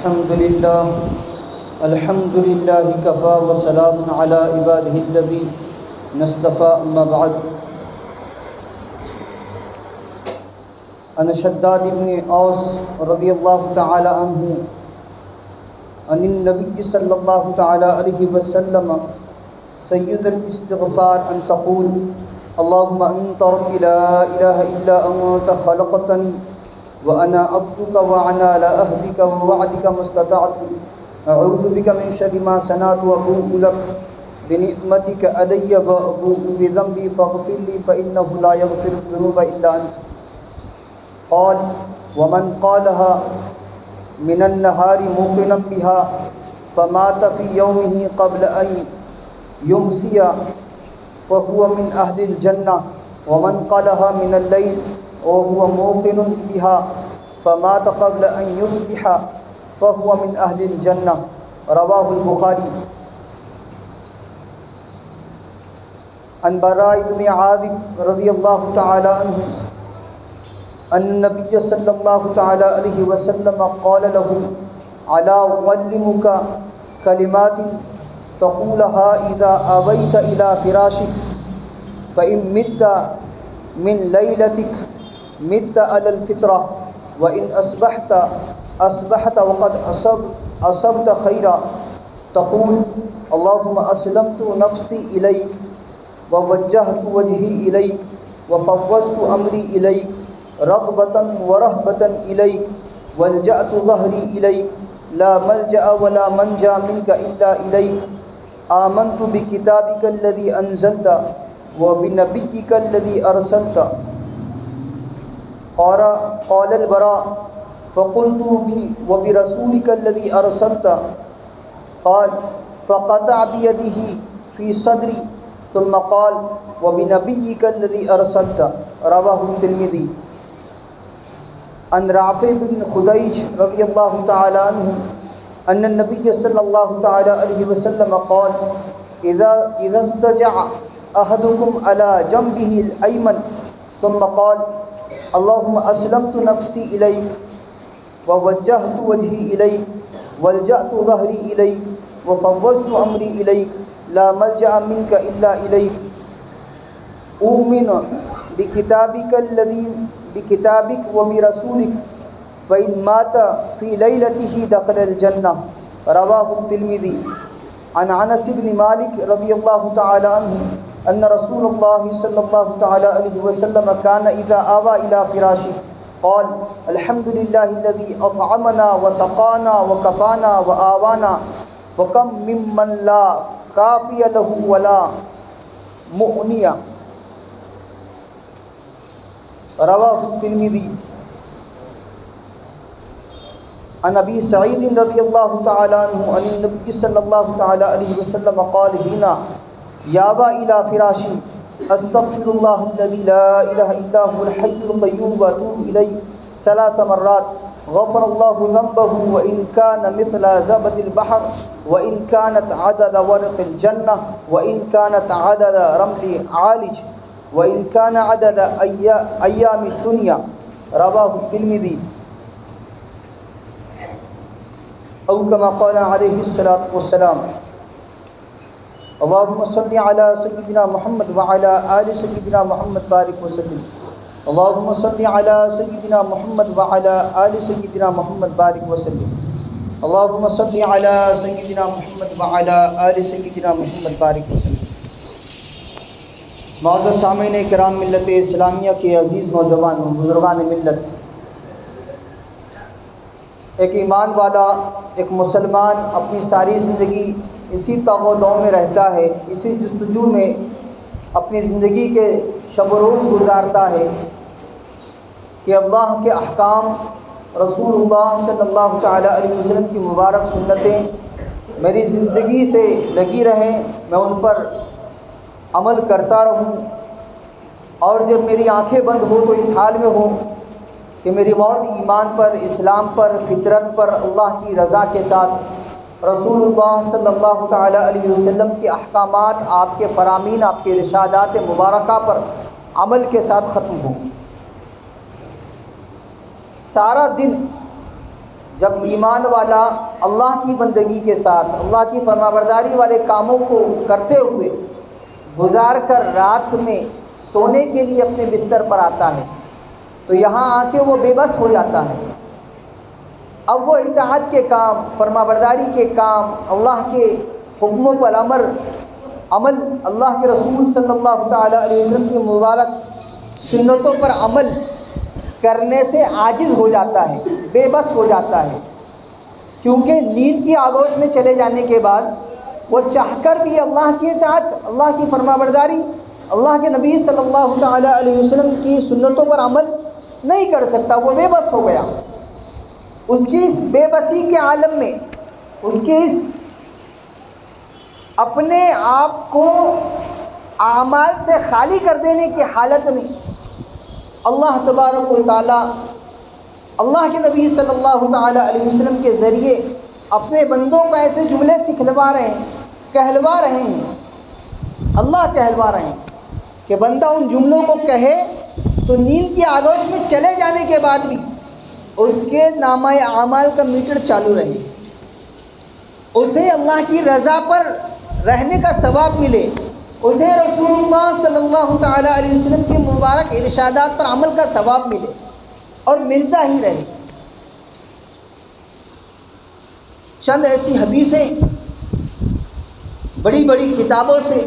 الحمد لله كفى وسلام على عباده الذين اصطفى أما بعد. عن شداد بن اوس رضی اللہ تعالی عنہ عن النبی صلی اللہ تعالی علیہ وسلم سید الاستغفار ان تقول اللهم انت ربي لا اله الا انت خلقتني وانا عبدك وانا على عهدك ووعدك ما استطعت اعوذ بك من شر ما صنعت وابوء لك بنعمتك علي وابوء بذنبي فاغفر لي فانه لا يغفر الذنوب الا انت. قال ومن قالها من النهار موقنا بها فمات في يومه قبل أن يمسي فهو من أهل الجنة ومن قالها من الليل وهو موقن بها فمات قبل أن يصبح فهو من أهل الجنة. رواه البخاري. عن براء بن عازب رضي الله تعالى عنه ان النبی صلی اللہ تعالی علیہ وسلم قال له الا اعلمك کلمات تقولها اذا اویت الى فراشك فان مت من لیلتك مت على الفطرة وان اصبحت وقد اصبت خيرا تقول اللهم اسلمت نفسي اليك ووجهت وجهي اليك وفوضت امري اليك رغبة ورهبة إليك والجأت ظهري إليك لا ملجأ ولا منجا منك إلا إليك آمنت بكتابك الذي أنزلت وبنبيك الذي أرسلت. قال البراء فقلت وبرسولك الذي أرسلت قال فقطع بيده في صدري ثم قال وبنبيك الذي أرسلت. رواه الترمذي. عن رافع بن خدیج رضی اللہ تعالی عنہ ان النبی صلی اللہ تعالی علیہ وسلم قال اذا استجع احدكم على جنبه الايمن ثم قال اللهم اسلمت نفسي اليك ووجهت وجهي اليك والجأت ظهري اليك وفوضت امري اليك لا ملجأ منك الا اليك اؤمن بكتابك وبرسولك فإن مات في ليلته دخل الجنة. رواه الترمذي. عن انس بن مالك رضي الله تعالى عنه ان رسول الله صلى الله تعالى عليه وسلم كان اذا آوى الى فراشه قال الحمد لله الذي اطعمنا وسقانا وكفانا وآوانا وكم ممن لا كافي له ولا مؤني. رواہ الترمذی. عن ابی سعید رضی اللہ تعالی عنہ عن النبی صلی اللہ تعالی علیہ وسلم قال حين يأوى الى فراشي استغفر الله الذي لا اله الا هو الحي القيوم واتوب اليه 3 مرات غفر الله ذنبه وان كان مثل زبد البحر وان كانت عدد ورق الجنة وان كانت عدد رمل عالج وإن كان عدد أيام الدنيا. رواه الترمذي. أو كما قال عليه الصلاة والسلام اللهم صل على سيدنا محمد وعلى آل سيدنا محمد بارك وسلم. اللهم صل على سيدنا محمد وعلى آل سيدنا محمد بارك وسلم. اللهم صل على سيدنا محمد وعلى آل سيدنا محمد بارك وسلم. معزز سامعین کرام ملت اسلامیہ کے عزیز نوجوان بزرگان ملت، ایک ایمان والا، ایک مسلمان اپنی ساری زندگی اسی طاق و دو میں رہتا ہے، اسی جستجو میں اپنی زندگی کے شب و روز گزارتا ہے کہ اللہ کے احکام، رسول اللہ صلی اللہ تعالی علیہ وسلم کی مبارک سنتیں میری زندگی سے لگی رہیں، میں ان پر عمل کرتا رہوں، اور جب میری آنکھیں بند ہو تو اس حال میں ہوں کہ میری موت ایمان پر، اسلام پر، فطرت پر، اللہ کی رضا کے ساتھ رسول اللہ صلی اللہ تعالی علیہ وسلم کے احکامات، آپ کے فرامین، آپ کے ارشادات مبارکہ پر عمل کے ساتھ ختم ہوں. سارا دن جب ایمان والا اللہ کی بندگی کے ساتھ اللہ کی فرمانبرداری والے کاموں کو کرتے ہوئے گزار کر رات میں سونے کے لیے اپنے بستر پر آتا ہے تو یہاں آ کے وہ بے بس ہو جاتا ہے۔ اب وہ اطاعت کے کام، فرمانبرداری کے کام، اللہ کے حکموں پر عمل، اللہ کے رسول صلی اللہ تعالیٰ علیہ وسلم کی مبارک سنتوں پر عمل کرنے سے عاجز ہو جاتا ہے، بے بس ہو جاتا ہے، کیونکہ نیند کی آغوش میں چلے جانے کے بعد وہ چاہ کر بھی اللہ کی اطاعت، اللہ کی فرمانبرداری، اللہ کے نبی صلی اللہ تعالیٰ علیہ وسلم کی سنتوں پر عمل نہیں کر سکتا، وہ بے بس ہو گیا۔ اس کی اس بے بسی کے عالم میں، اس کے اس اپنے آپ کو اعمال سے خالی کر دینے کی حالت میں اللہ تبارک و تعالیٰ اللہ کے نبی صلی اللہ تعالیٰ علیہ وسلم کے ذریعے اپنے بندوں کو ایسے جملے سکھلوا رہے ہیں، کہلوا رہے ہیں، اللہ کہلوا رہے ہیں کہ بندہ ان جملوں کو کہے تو نیند کی آغوش میں چلے جانے کے بعد بھی اس کے نامہ اعمال کا میٹر چالو رہے، اسے اللہ کی رضا پر رہنے کا ثواب ملے، اسے رسول اللہ صلی اللہ تعالیٰ علیہ وسلم کے مبارک ارشادات پر عمل کا ثواب ملے اور ملتا ہی رہے۔ چند ایسی حدیثیں بڑی بڑی کتابوں سے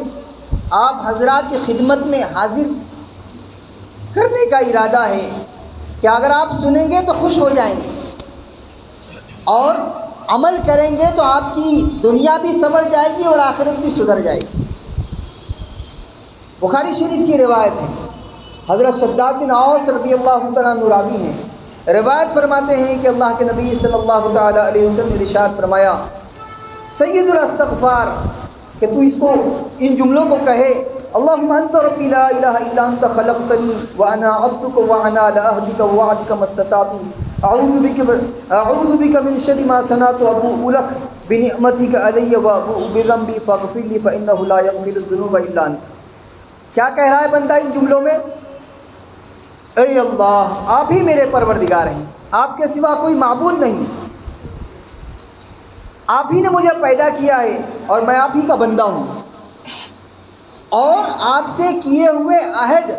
آپ حضرات کی خدمت میں حاضر کرنے کا ارادہ ہے کہ اگر آپ سنیں گے تو خوش ہو جائیں گے اور عمل کریں گے تو آپ کی دنیا بھی سنور جائے گی اور آخرت بھی سدھر جائے گی۔ بخاری شریف کی روایت ہے، حضرت شداد بن اوس رضی اللہ تعالیٰ عنہ راوی ہیں، روایت فرماتے ہیں کہ اللہ کے نبی صلی اللہ تعالیٰ علیہ وسلم نے ارشاد فرمایا، سید الاستغفار، کہ تو اس کو ان جملوں کو کہے، اللہم انت ربی لا الہ الا انت خلقتنی وانا عبدک وانا علی عہدک ووعدک ما استطعت اعوذ بک من شر ما صنعت ابوء لک بنعمتک علی وابوء بذنبی فاغفر لی فانہ لا یغفر الذنوب الا انت۔ کیا کہہ رہا ہے بندہ ان جملوں میں؟ اے اللہ، آپ ہی میرے پروردگار ہیں، آپ کے سوا کوئی معبود نہیں، آپ ہی نے مجھے پیدا کیا ہے اور میں آپ ہی کا بندہ ہوں، اور آپ سے کیے ہوئے عہد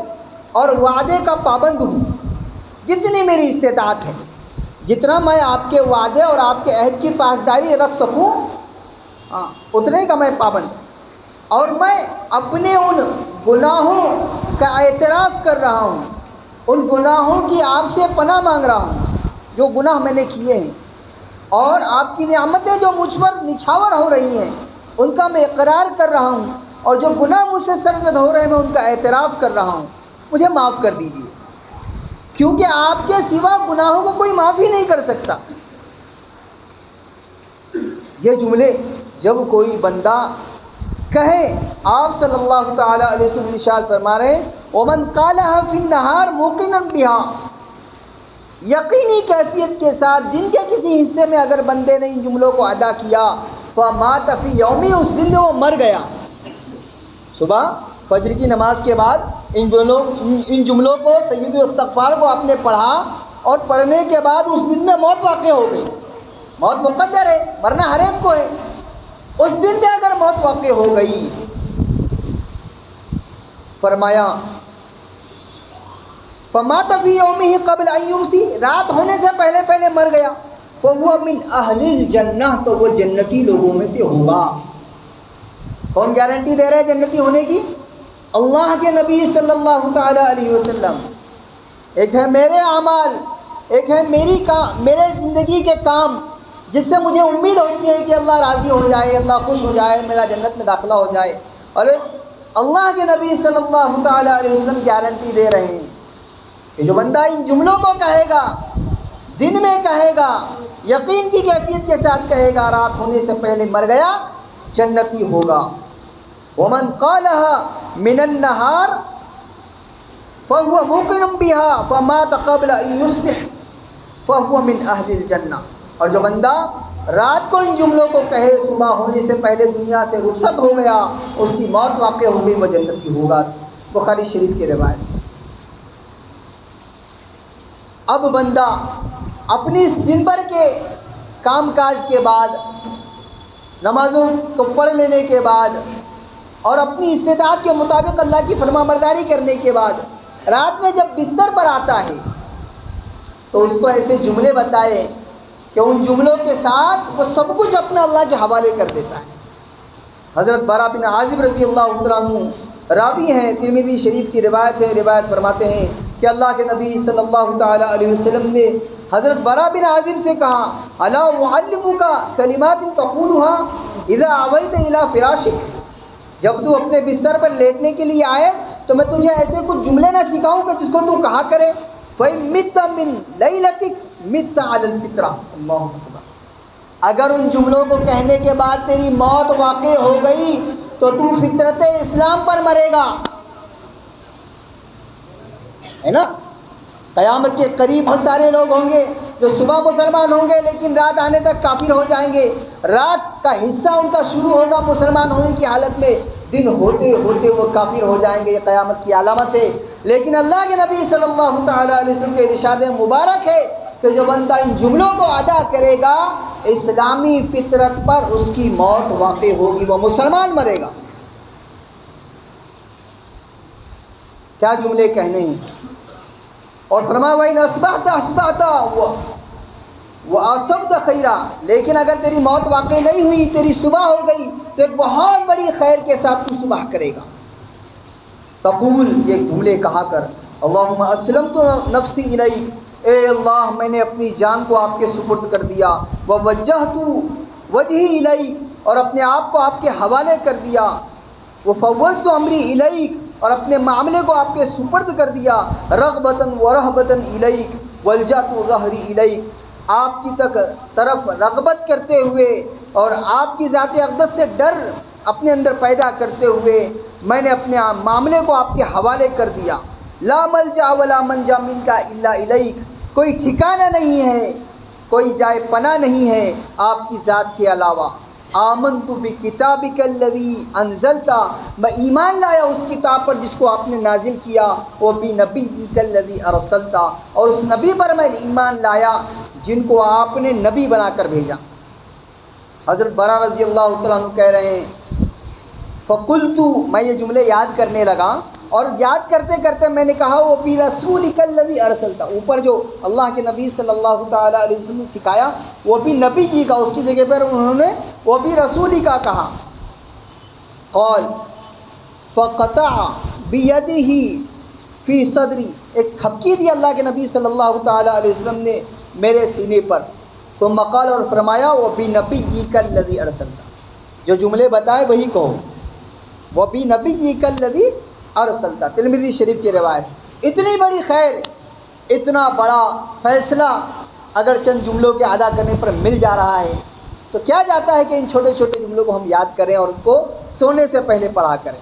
اور وعدے کا پابند ہوں، جتنی میری استطاعت ہے، جتنا میں آپ کے وعدے اور آپ کے عہد کی پاسداری رکھ سکوں اتنے کا میں پابند، اور میں اپنے ان گناہوں کا اعتراف کر رہا ہوں، ان گناہوں کی آپ سے پناہ مانگ رہا ہوں جو گناہ میں نے کیے ہیں، اور آپ کی نعمتیں جو مجھ پر نچھاور ہو رہی ہیں ان کا میں اقرار کر رہا ہوں، اور جو گناہ مجھ سے سرزد ہو رہے ہیں میں ان کا اعتراف کر رہا ہوں، مجھے معاف کر دیجیے، کیونکہ آپ کے سوا گناہوں کو کوئی معاف ہی نہیں کر سکتا۔ یہ جملے جب کوئی بندہ کہے، آپ صلی اللہ تعالیٰ علیہ وسلم ارشاد فرما رہے ہیں، وَمَنْ قَالَهَا فِي النَّهَارِ مُوقِنًا بِهَا، یقینی کیفیت کے ساتھ دن کے کسی حصے میں اگر بندے نے ان جملوں کو ادا کیا، فَمَاتَ فِي يَوْمِهِ، اس دن میں وہ مر گیا۔ صبح فجر کی نماز کے بعد ان جملوں کو، سید الاستغفار کو آپ نے پڑھا، اور پڑھنے کے بعد اس دن میں موت واقع ہو گئی۔ موت مقدر ہے، مرنا ہر ایک کو ہے، اس دن میں اگر موت واقع ہو گئی، فرمایا فَمَاتَ فِي يَوْمِهِ قَبْلَ أَن يُمْسِي، رات ہونے سے پہلے پہلے مر گیا، فَهُوَ مِنْ أَهْلِ الْجَنَّةِ، تو وہ جنتی لوگوں میں سے ہوگا۔ کون گارنٹی دے رہے جنتی ہونے کی؟ اللہ کے نبی صلی اللہ تعالیٰ علیہ وسلم۔ ایک ہے میرے اعمال، ایک ہے میرے زندگی کے کام جس سے مجھے امید ہوتی ہے کہ اللہ راضی ہو جائے، اللہ خوش ہو جائے، میرا جنت میں داخلہ ہو جائے، اور اللہ کے نبی صلی اللہ تعالیٰ علیہ وسلم گارنٹی دے رہے ہیں کہ جو بندہ ان جملوں کو کہے گا، دن میں کہے گا، یقین کی کیفیت کے ساتھ کہے گا، رات ہونے سے پہلے مر گیا، جنتی ہوگا۔ وَمَنْ قَالَهَا مِنَ النَّهَارِ فَهُوَ مُوقِنٌ بِهَا فَمَاتَ قَبْلَ أَن يُصْبِحَ فَهُوَ مِنْ أَهْلِ الْجَنَّةِ، اور جو بندہ رات کو ان جملوں کو کہے، صبح ہونے سے پہلے دنیا سے رخصت ہو گیا، اس کی موت واقع ہو گئی، وہ جنتی ہوگا۔ بخاری شریف کی روایت۔ اب بندہ اپنی اس دن بھر کے کام کاج کے بعد، نمازوں کو پڑھ لینے کے بعد اور اپنی استطاعت کے مطابق اللہ کی فرما برداری کرنے کے بعد رات میں جب بستر پر آتا ہے تو اس کو ایسے جملے بتائے کہ ان جملوں کے ساتھ وہ سب کچھ اپنا اللہ کے حوالے کر دیتا ہے۔ حضرت برا بن عازب رضی اللہ عنہ راوی ہیں، ترمذی شریف کی روایت ہے، روایت فرماتے ہیں کہ اللہ کے نبی صلی اللہ تعالیٰ علیہ وسلم نے حضرت برا بن عازب سے کہا، الا اعلمک کلمات تقولها اذا اویت الی فراشک، جب تو اپنے بستر پر لیٹنے کے لیے آئے تو میں تجھے ایسے کچھ جملے نہ سکھاؤں کہ جس کو تو کہا کرے، فَإِن مِتَّ مِن لَيْلَتِكَ مِتَّ عَلَى الْفِطْرَةِ، اللہ اکبر، اگر ان جملوں کو کہنے کے بعد تیری موت واقع ہو گئی تو تو فطرت اسلام پر مرے گا، ہے نا۔ قیامت کے قریب بہت سارے لوگ ہوں گے جو صبح مسلمان ہوں گے لیکن رات آنے تک کافر ہو جائیں گے، رات کا حصہ ان کا شروع ہوگا مسلمان ہونے کی حالت میں، دن ہوتے ہوتے وہ کافر ہو جائیں گے، یہ قیامت کی علامت ہے۔ لیکن اللہ کے نبی صلی اللہ تعالیٰ علیہ وسلم کے ارشاد مبارک ہے کہ جو بندہ ان جملوں کو ادا کرے گا اسلامی فطرت پر اس کی موت واقع ہوگی، وہ مسلمان مرے گا۔ کیا جملے کہنے ہیں؟ اور فرمایا وَإِنْ أَصْبَحْتَ وَأَصَبْتَ خَيْرًا، لیکن اگر تیری موت واقع نہیں ہوئی، تیری صبح ہو گئی تو ایک بہت بڑی خیر کے ساتھ تو صبح کرے گا۔ تقول، یہ جملے کہا کر، اللہم اسلمت نفسی الیک، اے اللہ میں نے اپنی جان کو آپ کے سپرد کر دیا، ووجہت وجہی الیک، اور اپنے آپ کو آپ کے حوالے کر دیا، وفوضت امری الیک، اور اپنے معاملے کو آپ کے سپرد کر دیا، رغبتاً ورہبتاً الیک والجأت ظہری الیک، آپ کی طرف رغبت کرتے ہوئے اور آپ کی ذات اقدس سے ڈر اپنے اندر پیدا کرتے ہوئے میں نے اپنے معاملے کو آپ کے حوالے کر دیا۔ لا ملجا ولا منجا منکا الا الیک، کوئی ٹھکانہ نہیں ہے، کوئی جائے پناہ نہیں ہے آپ کی ذات کے علاوہ۔ آمنت بکتابک الذی انزلتا، میں ایمان لایا اس کتاب پر جس کو آپ نے نازل کیا، وبنبیک الذی ارسلتا، اور اس نبی پر میں ایمان لایا جن کو آپ نے نبی بنا کر بھیجا۔ حضرت برا رضی اللہ تعالیٰ عنہ کہہ رہے ہیں فقلت، میں یہ جملے یاد کرنے لگا اور یاد کرتے کرتے میں نے کہا وہ برسولک الذی ارسلتا، اوپر جو اللہ کے نبی صلی اللہ تعالیٰ علیہ وسلم نے سکھایا وہ بھی نبی جی کا، اس کی جگہ پر انہوں نے وہ بھی رسولی کا کہا۔ قال فقطع بیدہ فی صدری، ایک تھپکی دی اللہ کے نبی صلی اللہ تعالیٰ علیہ وسلم نے میرے سینے پر، تو مقال اور فرمایا وبنبیک الذی ارسلتا، جو جملے بتائے وہی کہو، وبنبیک الذی ارسلتا، ترمذی شریف کی روایت۔ اتنی بڑی خیر، اتنا بڑا فیصلہ اگر چند جملوں کے ادا کرنے پر مل جا رہا ہے تو کیا جاتا ہے کہ ان چھوٹے چھوٹے جملوں کو ہم یاد کریں اور ان کو سونے سے پہلے پڑھا کریں۔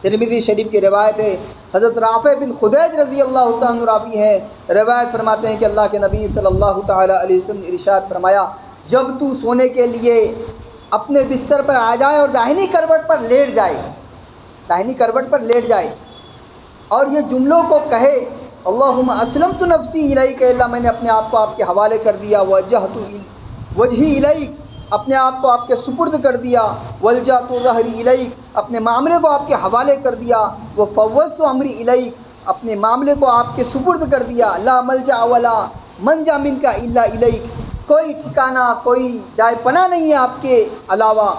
ترمذی شریف کی روایت ہے، حضرت رافع بن خدیج رضی اللہ تعالیٰ عنہ راوی ہیں، روایت فرماتے ہیں کہ اللہ کے نبی صلی اللہ تعالیٰ علیہ وسلم نے ارشاد فرمایا، جب تو سونے کے لیے اپنے بستر پر آ جائے اور داہنی کروٹ پر لیٹ جائے، داہنی کروٹ پر لیٹ جائے اور یہ جملوں کو کہے، اللہم اسلمت نفسی الیک، اللہ میں نے اپنے آپ کو آپ کے حوالے کر دیا، وجہت وجہی الیک، اپنے آپ کو آپ کے سپرد کر دیا، والجأت ظہری الیک، اپنے معاملے کو آپ کے حوالے کر دیا، وفوضت امری الیک، اپنے معاملے کو آپ کے سپرد کر دیا، لا ملجا ولا منجا منکا الا الیک، کوئی ٹھکانہ کوئی جائے پناہ نہیں ہے آپ کے علاوہ۔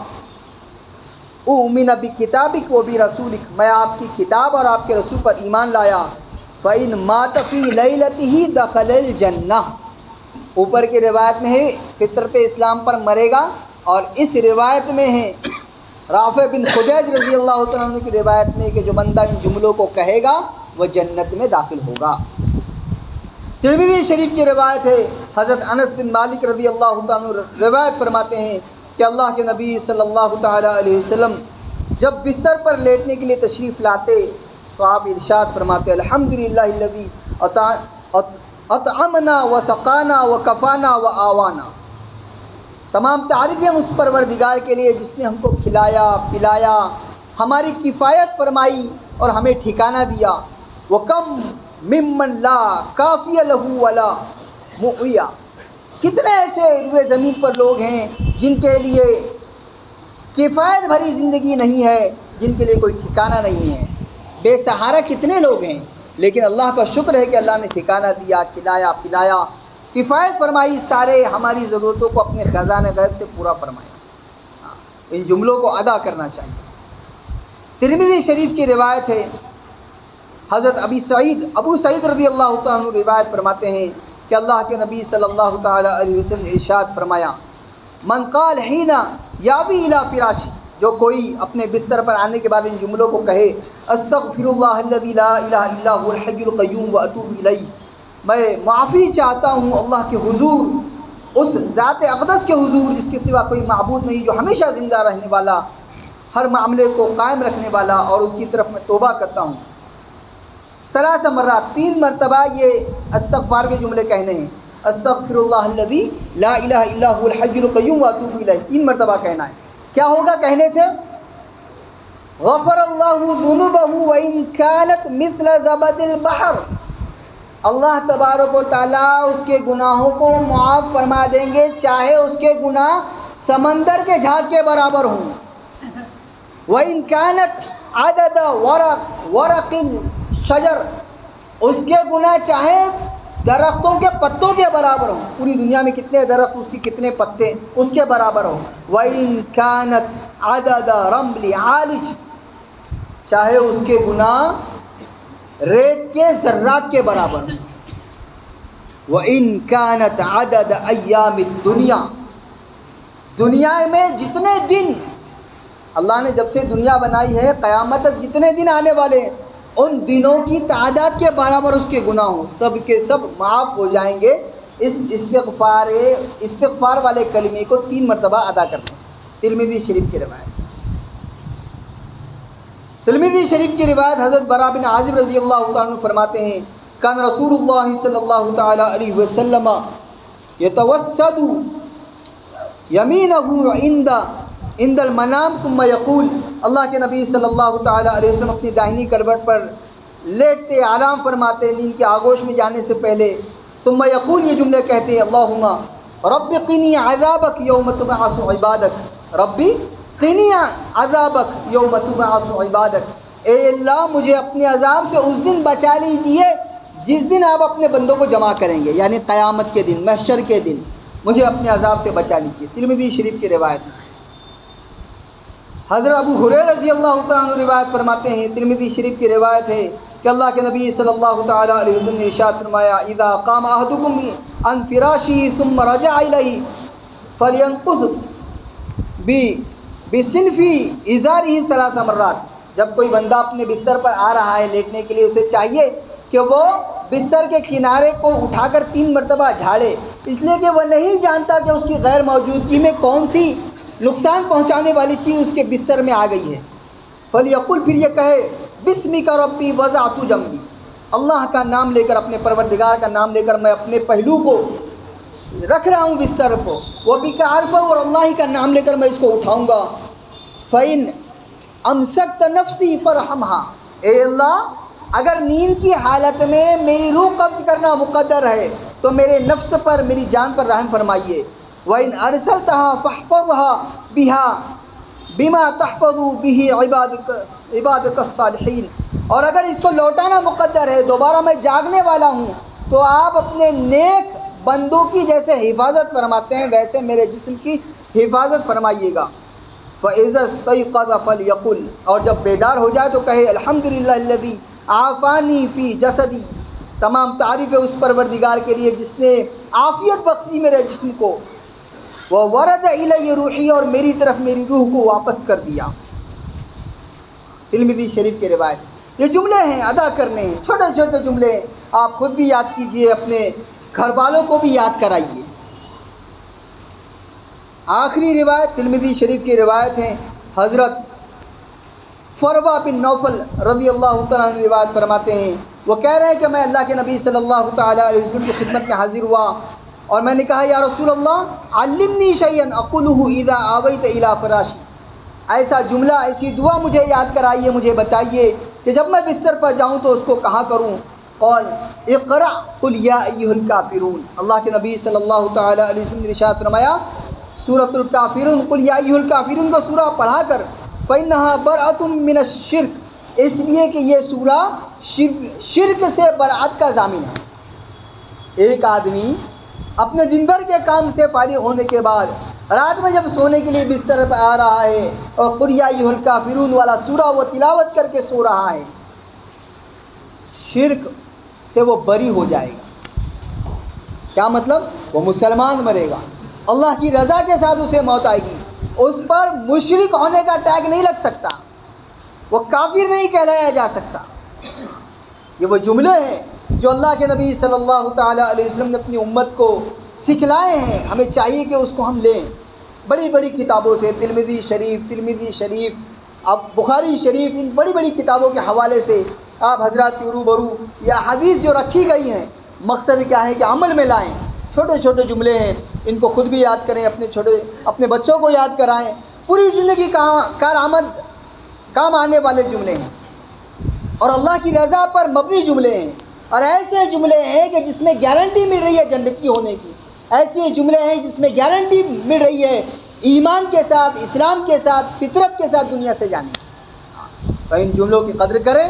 اؤمن بکتابک وبرسولک، میں آپ کی کتاب اور آپ کے رسول پر ایمان لایا۔ فإن مات فی لیلتہ دخل الجنہ، اوپر کی روایت میں ہے فطرت اسلام پر مرے گا، اور اس روایت میں ہے رافع بن خدیج رضی اللہ تعالیٰ عنہ کی روایت میں کہ جو بندہ ان جملوں کو کہے گا وہ جنت میں داخل ہوگا۔ ترمذی شریف کی روایت ہے، حضرت انس بن مالک رضی اللہ تعالیٰ عنہ روایت فرماتے ہیں کہ اللہ کے نبی صلی اللہ تعالیٰ علیہ وسلم جب بستر پر لیٹنے کے لیے تشریف لاتے تو آپ ارشاد فرماتے الحمدللہ الذی اطعمنا وسقانا وکفانا وآوانا، تمام تعریفیں اس پروردگار کے لیے جس نے ہم کو کھلایا پلایا، ہماری کفایت فرمائی اور ہمیں ٹھکانہ دیا۔ وَكَمْ مِمَّنْ لَا كَافِيَ لَهُ وَلَا مُؤْوِيَ، کتنے ایسے روئے زمین پر لوگ ہیں جن کے لیے کفایت بھری زندگی نہیں ہے، جن کے لیے کوئی ٹھکانہ نہیں ہے، بے سہارا کتنے لوگ ہیں، لیکن اللہ کا شکر ہے کہ اللہ نے ٹھکانہ دیا، کھلایا پلایا، کفایت فرمائی، سارے ہماری ضرورتوں کو اپنے خزانہ غیب سے پورا فرمایا۔ ان جملوں کو ادا کرنا چاہیے۔ ترمذی شریف کی روایت ہے، حضرت ابو سعید رضی اللہ تعالیٰ عنہ روایت فرماتے ہیں کہ اللہ کے نبی صلی اللہ تعالیٰ علیہ وسلم نے ارشاد فرمایا، من قال حین یاوی الی فراشی، جو کوئی اپنے بستر پر آنے کے بعد ان جملوں کو کہے، استغفر اللہ الذی لا الہ الا هو الحی القیوم واتوب الیہ، میں معافی چاہتا ہوں اللہ کے حضور، اس ذات اقدس کے حضور جس کے سوا کوئی معبود نہیں، جو ہمیشہ زندہ رہنے والا، ہر معاملے کو قائم رکھنے والا، اور اس کی طرف میں توبہ کرتا ہوں۔ 3 مرات، 3 مرتبہ یہ استغفار کے جملے کہنے ہیں، استغفر اللہ الذی لا الہ الا هو الحی القیوم واتوب الیہ، 3 مرتبہ کہنا ہے۔ کیا ہوگا کہنے سے؟ غفر اللہ ذنوبہ وان کانت مثل زبد البحر، اللہ تبارک و تعالیٰ اس کے گناہوں کو معاف فرما دیں گے، چاہے اس کے گناہ سمندر کے جھاگ کے برابر ہوں۔ وان کانت عدد ورق الشجر، اس کے گناہ چاہے درختوں کے پتوں کے برابر ہوں، پوری دنیا میں کتنے درخت، اس کی کتنے پتے، اس کے برابر ہوں۔ وَإِن كَانَتْ عَدَدَ رَمْلِ عَالِجٍ، چاہے اس کے گناہ ریت کے ذرات کے برابر ہوں۔ وَإِن كَانَتْ عَدَدَ أَيَّامِ الدُّنْيَا، دنیا میں جتنے دن اللہ نے جب سے دنیا بنائی ہے قیامت تک جتنے دن آنے والے ہیں، ان دنوں کی تعداد کے برابر اس کے گناہ ہوں، سب کے سب معاف ہو جائیں گے اس استغفار والے کلمے کو 3 مرتبہ ادا کرنے سے۔ ترمذی شریف کی روایت، ترمذی شریف کی روایت حضرت براء بن عازب رضی اللہ تعالیٰ عنہ فرماتے ہیں، کان رسول اللہ صلی اللہ تعالیٰ علیہ وسلم یتوسد یمینہ عند المنام ثم یقول، اللہ کے نبی صلی اللہ تعالیٰ علیہ وسلم اپنی داہنی کروٹ پر لیٹتے آرام فرماتے نیند کے آغوش میں جانے سے پہلے، ثم یقول، یہ جملے کہتے ہیں، اللہم رب قنی عذابک یوم تبعث عبادک، ربی قنی عذابک یوم تبعث عبادک، اے اللہ مجھے اپنے عذاب سے اس دن بچا لیجئے جس دن آپ اپنے بندوں کو جمع کریں گے، یعنی قیامت کے دن، محشر کے دن، مجھے اپنے عذاب سے بچا لیجئے۔ ترمذی شریف کی روایت ہے۔ حضرت ابو ہریرہ رضی اللہ تعالیٰ عنہ روایت فرماتے ہیں، ترمذی شریف کی روایت ہے کہ اللہ کے نبی صلی اللہ تعالیٰ علیہ وسلم نے ارشاد فرمایا، اذا قام احدکم عن فراشہ ثم رجع الیہ فلینقص بصنف ازارہ 3 مرات، جب کوئی بندہ اپنے بستر پر آ رہا ہے لیٹنے کے لیے، اسے چاہیے کہ وہ بستر کے کنارے کو اٹھا کر 3 مرتبہ جھاڑے، اس لیے کہ وہ نہیں جانتا کہ اس کی غیر موجودگی میں کون سی نقصان پہنچانے والی چیز اس کے بستر میں آ گئی ہے۔ فلیقل، پھر یہ کہے، بسمک ربی وضعت جنبی، اللہ کا نام لے کر، اپنے پروردگار کا نام لے کر میں اپنے پہلو کو رکھ رہا ہوں بستر کو، وہ بک عرفہ، اور اللہ کا نام لے کر میں اس کو اٹھاؤں گا۔ فإن امسکت نفسی فرحمہا، اے اللہ اگر نیند کی حالت میں میری روح قبض کرنا مقدر ہے تو میرے نفس پر، میری جان پر رحم فرمائیے۔ وَإِنْ أَرْسَلْتَهَا فَاحْفَظْهَا بِهَا بِمَا تَحْفَظُ بِهِ عِبَادَكَ الصَّالِحِينَ، اور اگر اس کو لوٹانا مقدر ہے، دوبارہ میں جاگنے والا ہوں، تو آپ اپنے نیک بندوں کی جیسے حفاظت فرماتے ہیں ویسے میرے جسم کی حفاظت فرمائیے گا۔ فَإِذَا اسْتَيْقَظَ فَلْيَقُلْ، اور جب بیدار ہو جائے تو کہے، الحمدللہ الذی عافانی فی جسدی، تمام تعریف ہے اس پروردگار کے لیے جس نے عافیت بخشی میرے جسم کو، وَوَرَدَ إِلَيَّ رُوحِي، اور میری طرف میری روح کو واپس کر دیا۔ ترمذی شریف کے روایت، یہ جملے ہیں ادا کرنے ہیں، چھوٹے چھوٹے جملے، آپ خود بھی یاد کیجئے، اپنے گھر والوں کو بھی یاد کرائیے۔ آخری روایت ترمذی شریف کی روایت ہے، حضرت فروہ بن نوفل رضی اللہ تعالیٰ عنہ روایت فرماتے ہیں، وہ کہہ رہے ہیں کہ میں اللہ کے نبی صلی اللہ تعالیٰ علیہ وسلم کی خدمت میں حاضر ہوا اور میں نے کہا، یا رسول اللہ علمنی شیئا اقولہ اذا آویت الی فراشی، ایسا جملہ، ایسی دعا مجھے یاد کرائیے، مجھے بتائیے کہ جب میں بستر پر جاؤں تو اس کو کہا کروں۔ قال اقرأ قل یا ایھا الکافرون، اللہ کے نبی صلی اللہ تعالی علیہ وسلم نے ارشاد فرمایا سورۃ الکافرون، قل یا ایھا الکافرون کو سورہ پڑھا کر فإنها برأۃ من الشرک، اس لیے کہ یہ سورہ شرک سے برأت کا ضامن ہے۔ ایک آدمی اپنے دن بھر کے کام سے فارغ ہونے کے بعد رات میں جب سونے کے لیے بستر پر آ رہا ہے اور قل یا ایھا الکافرون والا سورہ وہ تلاوت کر کے سو رہا ہے، شرک سے وہ بری ہو جائے گا۔ کیا مطلب؟ وہ مسلمان مرے گا، اللہ کی رضا کے ساتھ اسے موت آئے گی، اس پر مشرک ہونے کا ٹیگ نہیں لگ سکتا، وہ کافر نہیں کہلایا جا سکتا۔ یہ وہ جملے ہیں جو اللہ کے نبی صلی اللہ تعالی علیہ وسلم نے اپنی امت کو سکھلائے ہیں، ہمیں چاہیے کہ اس کو ہم لیں۔ بڑی بڑی کتابوں سے ترمذی شریف، اب بخاری شریف، ان بڑی بڑی کتابوں کے حوالے سے آپ حضرات کے روبرو یہ حدیث جو رکھی گئی ہیں، مقصد کیا ہے کہ عمل میں لائیں۔ چھوٹے چھوٹے جملے ہیں، ان کو خود بھی یاد کریں، اپنے بچوں کو یاد کرائیں، پوری زندگی کارآمد کام آنے والے جملے ہیں اور اللہ کی رضا پر مبنی جملے ہیں، اور ایسے جملے ہیں کہ جس میں گارنٹی مل رہی ہے جنتی ہونے کی، ایسے جملے ہیں جس میں گارنٹی مل رہی ہے ایمان کے ساتھ، اسلام کے ساتھ، فطرت کے ساتھ دنیا سے جانے کی۔ تو ان جملوں کی قدر کریں،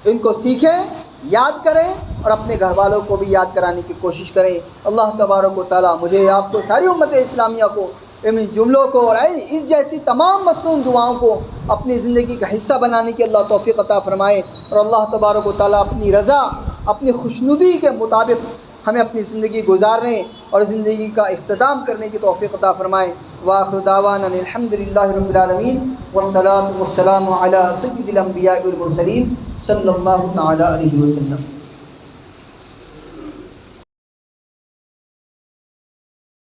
ان کو سیکھیں، یاد کریں اور اپنے گھر والوں کو بھی یاد کرانے کی کوشش کریں۔ اللہ تبارک و تعالیٰ مجھے آپ کو، ساری امت اسلامیہ کو ان جملوں کو اور اس جیسی تمام مصنون دعاؤں کو اپنی زندگی کا حصہ بنانے کی اللہ توفیق عطا فرمائے، اور اللہ تبارک و تعالیٰ اپنی رضا، اپنی خوشنودی کے مطابق ہمیں اپنی زندگی گزارنے اور زندگی کا اختتام کرنے کی توفیق عطا فرمائے۔ وآخر دعوانا الحمدللہ رب العالمین، والصلاة والسلام علی سید الانبیاء والمرسلین صلی اللہ تعالی علیہ وسلم۔